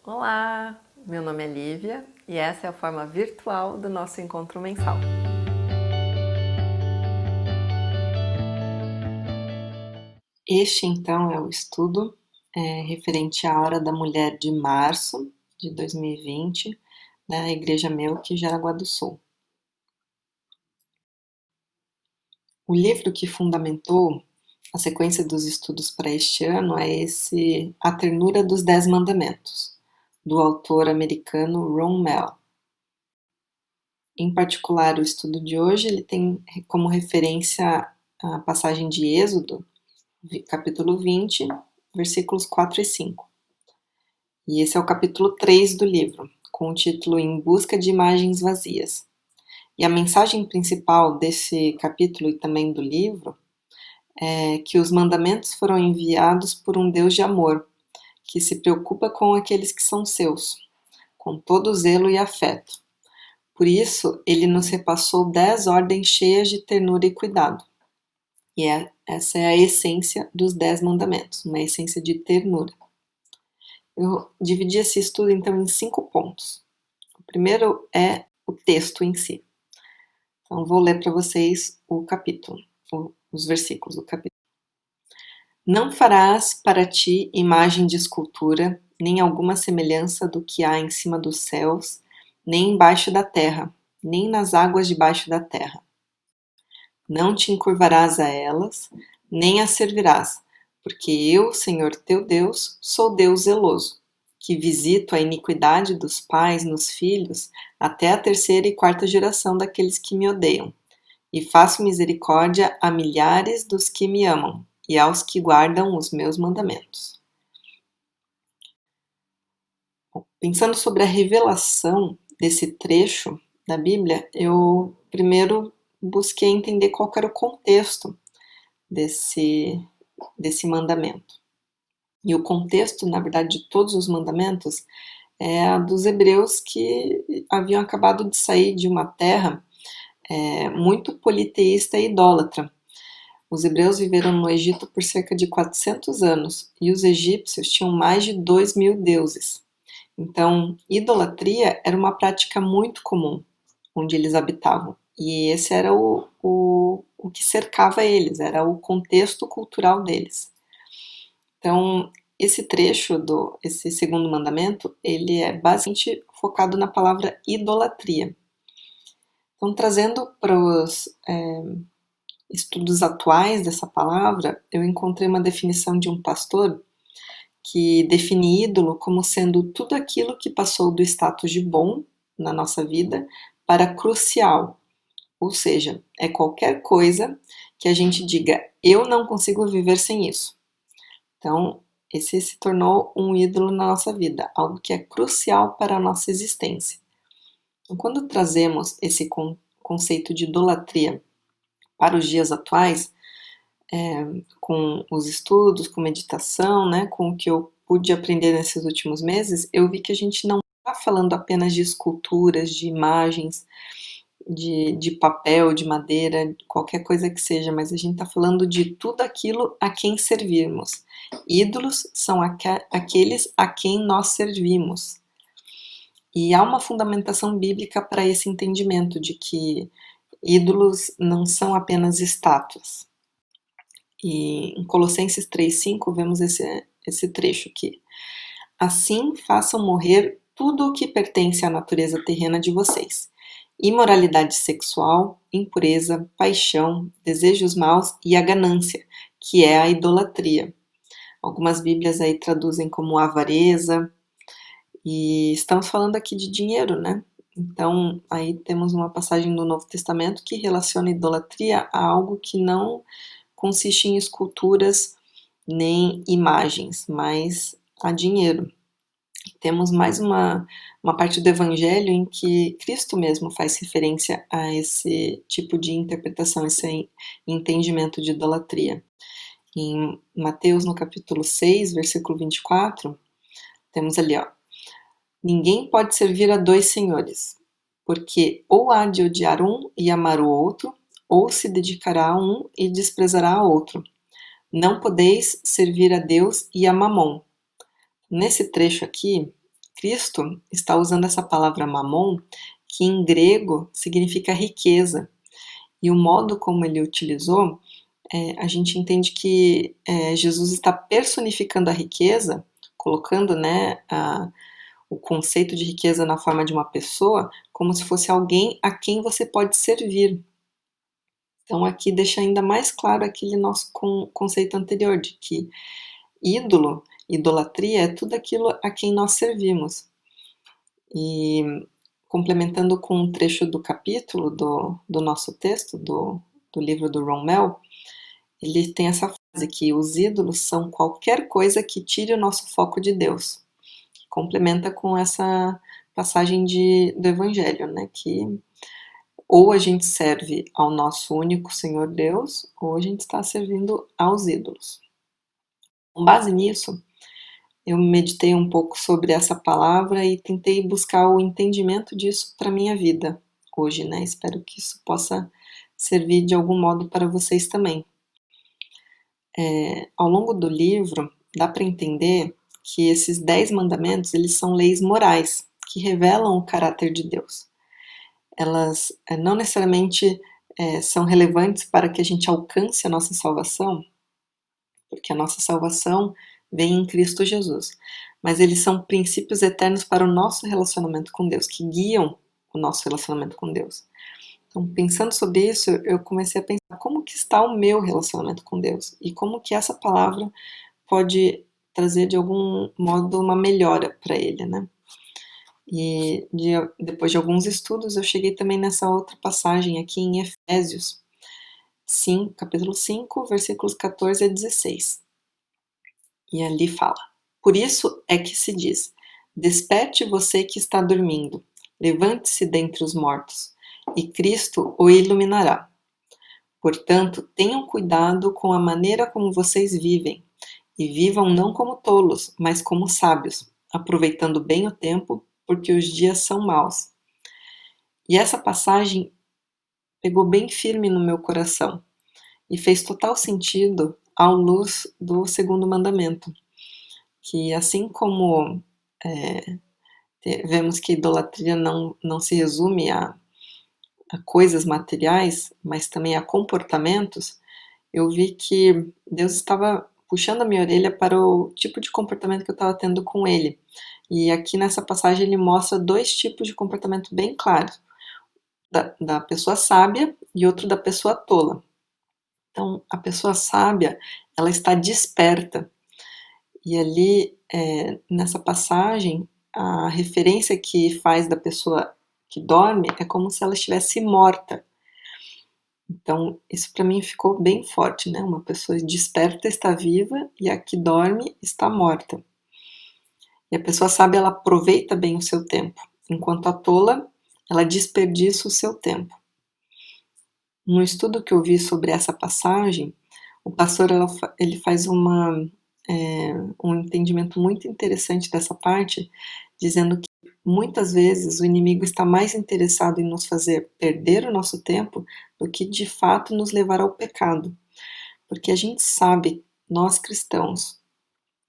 Olá, meu nome é Lívia e essa é a forma virtual do nosso encontro mensal. Este então é o estudo referente à Hora da Mulher de março de 2020 da Igreja Melk Jaraguá do Sul. O livro que fundamentou a sequência dos estudos para este ano é A Ternura dos 10 Mandamentos, do autor americano Ron Mehl. Em particular, o estudo de hoje ele tem como referência a passagem de Êxodo, capítulo 20, versículos 4 e 5. E esse é o capítulo 3 do livro, com o título Em Busca de Imagens Vazias. E a mensagem principal desse capítulo e também do livro é que os mandamentos foram enviados por um Deus de amor, que se preocupa com aqueles que são seus, com todo zelo e afeto. Por isso, ele nos repassou 10 ordens cheias de ternura e cuidado. E essa é a essência dos 10 mandamentos, uma essência de ternura. Eu dividi esse estudo, então, em 5 pontos. O primeiro é o texto em si. Então, vou ler para vocês o capítulo, os versículos do capítulo. Não farás para ti imagem de escultura, nem alguma semelhança do que há em cima dos céus, nem embaixo da terra, nem nas águas debaixo da terra. Não te encurvarás a elas, nem as servirás, porque eu, Senhor teu Deus, sou Deus zeloso, que visito a iniquidade dos pais nos filhos até a terceira e quarta geração daqueles que me odeiam, e faço misericórdia a milhares dos que me amam e aos que guardam os meus mandamentos. Pensando sobre a revelação desse trecho da Bíblia, eu primeiro busquei entender qual era o contexto desse mandamento. E o contexto, na verdade, de todos os mandamentos é a dos hebreus que haviam acabado de sair de uma terra muito politeísta e idólatra. Os hebreus viveram no Egito por cerca de 400 anos e os egípcios tinham mais de 2.000 deuses. Então, idolatria era uma prática muito comum onde eles habitavam. E esse era o que cercava eles, era o contexto cultural deles. Então, esse trecho esse segundo mandamento, ele é basicamente focado na palavra idolatria. Então, trazendo para os estudos atuais dessa palavra, eu encontrei uma definição de um pastor que define ídolo como sendo tudo aquilo que passou do status de bom na nossa vida para crucial, ou seja, é qualquer coisa que a gente diga, eu não consigo viver sem isso. Então, esse se tornou um ídolo na nossa vida, algo que é crucial para a nossa existência. Então, quando trazemos esse conceito de idolatria para os dias atuais, com os estudos, com meditação, né, com o que eu pude aprender nesses últimos meses, eu vi que a gente não está falando apenas de esculturas, de imagens, de papel, de madeira, qualquer coisa que seja, mas a gente está falando de tudo aquilo a quem servirmos. Ídolos são aqueles a quem nós servimos. E há uma fundamentação bíblica para esse entendimento de que ídolos não são apenas estátuas. E em Colossenses 3,5 vemos esse trecho aqui. Assim façam morrer tudo o que pertence à natureza terrena de vocês. Imoralidade sexual, impureza, paixão, desejos maus e a ganância, que é a idolatria. Algumas bíblias aí traduzem como avareza, e estamos falando aqui de dinheiro, né? Então, aí temos uma passagem do Novo Testamento que relaciona a idolatria a algo que não consiste em esculturas nem imagens, mas a dinheiro. Temos mais uma parte do Evangelho em que Cristo mesmo faz referência a esse tipo de interpretação, esse entendimento de idolatria. Em Mateus, no capítulo 6, versículo 24, temos ali, ó, ninguém pode servir a dois senhores, porque ou há de odiar um e amar o outro, ou se dedicará a um e desprezará a outro. Não podeis servir a Deus e a Mamon. Nesse trecho aqui, Cristo está usando essa palavra mamon, que em grego significa riqueza, e o modo como ele utilizou, a gente entende que Jesus está personificando a riqueza, colocando, né, o conceito de riqueza na forma de uma pessoa, como se fosse alguém a quem você pode servir. Então aqui deixa ainda mais claro aquele nosso conceito anterior de que ídolo, idolatria é tudo aquilo a quem nós servimos. E complementando com um trecho do capítulo do nosso texto, do livro do Ron Mel, ele tem essa frase que os ídolos são qualquer coisa que tire o nosso foco de Deus. Complementa com essa passagem do Evangelho, né, que ou a gente serve ao nosso único Senhor Deus, ou a gente está servindo aos ídolos. Com base nisso, eu meditei um pouco sobre essa palavra e tentei buscar o entendimento disso para a minha vida hoje, né? Espero que isso possa servir de algum modo para vocês também. Ao longo do livro, dá para entender que esses 10 mandamentos, eles são leis morais, que revelam o caráter de Deus. Elas não necessariamente são relevantes para que a gente alcance a nossa salvação, porque a nossa salvação vem em Cristo Jesus. Mas eles são princípios eternos para o nosso relacionamento com Deus, que guiam o nosso relacionamento com Deus. Então, pensando sobre isso, eu comecei a pensar como que está o meu relacionamento com Deus e como que essa palavra pode trazer de algum modo uma melhora para ele, né? E depois de alguns estudos, eu cheguei também nessa outra passagem aqui em Efésios 5, capítulo 5, versículos 14 a 16. E ali fala: Por isso é que se diz: Desperte você que está dormindo, levante-se dentre os mortos, e Cristo o iluminará. Portanto, tenham cuidado com a maneira como vocês vivem, e vivam não como tolos, mas como sábios, aproveitando bem o tempo, porque os dias são maus. E essa passagem pegou bem firme no meu coração e fez total sentido à luz do segundo mandamento, que assim como vemos que a idolatria não se resume a coisas materiais, mas também a comportamentos, eu vi que Deus estava puxando a minha orelha para o tipo de comportamento que eu estava tendo com Ele. E aqui nessa passagem ele mostra 2 tipos de comportamento bem claros, da pessoa sábia e outro da pessoa tola. Então, a pessoa sábia, ela está desperta. E ali, nessa passagem, a referência que faz da pessoa que dorme é como se ela estivesse morta. Então, isso para mim ficou bem forte, né? Uma pessoa desperta está viva e a que dorme está morta. E a pessoa sábia, ela aproveita bem o seu tempo, enquanto a tola, ela desperdiça o seu tempo. No estudo que eu vi sobre essa passagem, o pastor ele faz um entendimento muito interessante dessa parte, dizendo que muitas vezes o inimigo está mais interessado em nos fazer perder o nosso tempo do que de fato nos levar ao pecado. Porque a gente sabe, nós cristãos,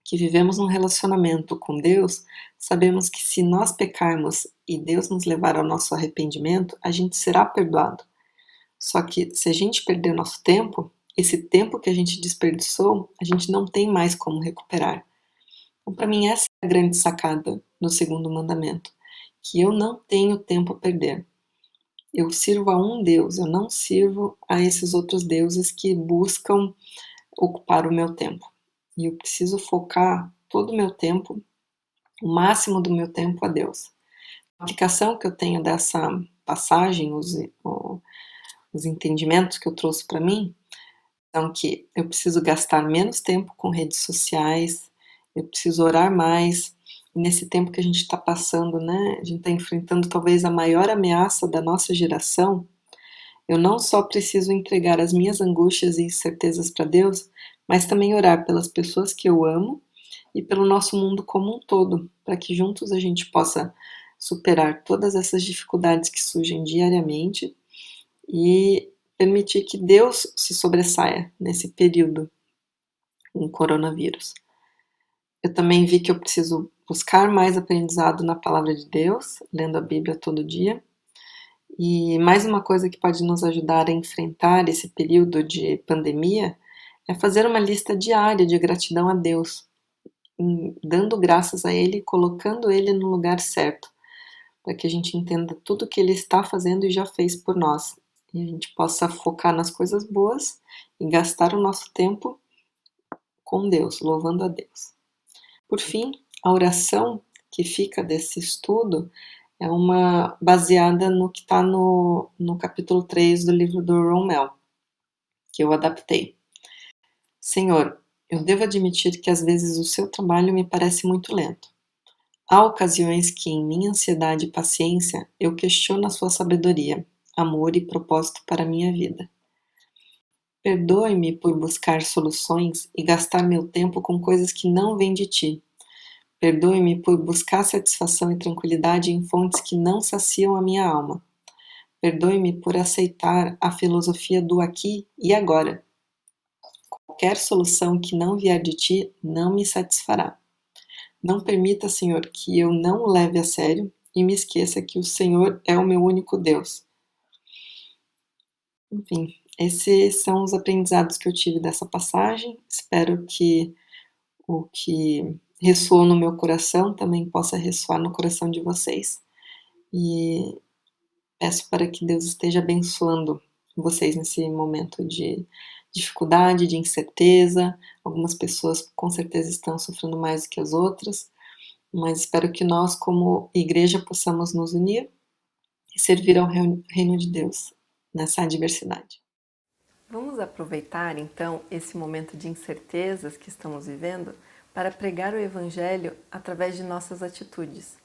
que vivemos um relacionamento com Deus, sabemos que se nós pecarmos e Deus nos levar ao nosso arrependimento, a gente será perdoado. Só que se a gente perder o nosso tempo, esse tempo que a gente desperdiçou, a gente não tem mais como recuperar. Então, para mim, essa é a grande sacada no segundo mandamento, que eu não tenho tempo a perder. Eu sirvo a um Deus, eu não sirvo a esses outros deuses que buscam ocupar o meu tempo. E eu preciso focar todo o meu tempo, o máximo do meu tempo a Deus. A aplicação que eu tenho dessa passagem, os entendimentos que eu trouxe para mim, são que eu preciso gastar menos tempo com redes sociais, eu preciso orar mais, e nesse tempo que a gente está passando, né, a gente está enfrentando talvez a maior ameaça da nossa geração, eu não só preciso entregar as minhas angústias e incertezas para Deus, mas também orar pelas pessoas que eu amo e pelo nosso mundo como um todo, para que juntos a gente possa superar todas essas dificuldades que surgem diariamente e permitir que Deus se sobressaia nesse período com o coronavírus. Eu também vi que eu preciso buscar mais aprendizado na palavra de Deus, lendo a Bíblia todo dia. E mais uma coisa que pode nos ajudar a enfrentar esse período de pandemia é fazer uma lista diária de gratidão a Deus, dando graças a Ele, colocando Ele no lugar certo, para que a gente entenda tudo que Ele está fazendo e já fez por nós, e a gente possa focar nas coisas boas e gastar o nosso tempo com Deus, louvando a Deus. Por fim, a oração que fica desse estudo é uma baseada no que está no capítulo 3 do livro do Romel, que eu adaptei. Senhor, eu devo admitir que às vezes o seu trabalho me parece muito lento. Há ocasiões que, em minha ansiedade e paciência, eu questiono a sua sabedoria, amor e propósito para a minha vida. Perdoe-me por buscar soluções e gastar meu tempo com coisas que não vêm de ti. Perdoe-me por buscar satisfação e tranquilidade em fontes que não saciam a minha alma. Perdoe-me por aceitar a filosofia do aqui e agora. Qualquer solução que não vier de ti não me satisfará. Não permita, Senhor, que eu não o leve a sério e me esqueça que o Senhor é o meu único Deus. Enfim, esses são os aprendizados que eu tive dessa passagem. Espero que o que ressoou no meu coração também possa ressoar no coração de vocês. E peço para que Deus esteja abençoando vocês nesse momento de dificuldade, de incerteza. Algumas pessoas com certeza estão sofrendo mais do que as outras, mas espero que nós, como igreja, possamos nos unir e servir ao reino de Deus nessa adversidade. Vamos aproveitar então esse momento de incertezas que estamos vivendo para pregar o Evangelho através de nossas atitudes.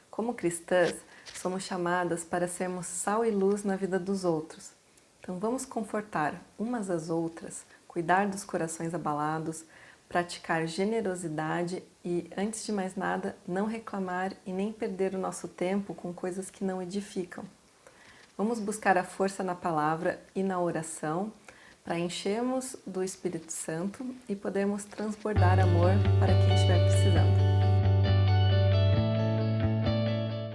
Como cristãs, somos chamadas para sermos sal e luz na vida dos outros. Então vamos confortar umas às outras, cuidar dos corações abalados, praticar generosidade e, antes de mais nada, não reclamar e nem perder o nosso tempo com coisas que não edificam. Vamos buscar a força na palavra e na oração para enchermos do Espírito Santo e podermos transbordar amor para quem estiver precisando.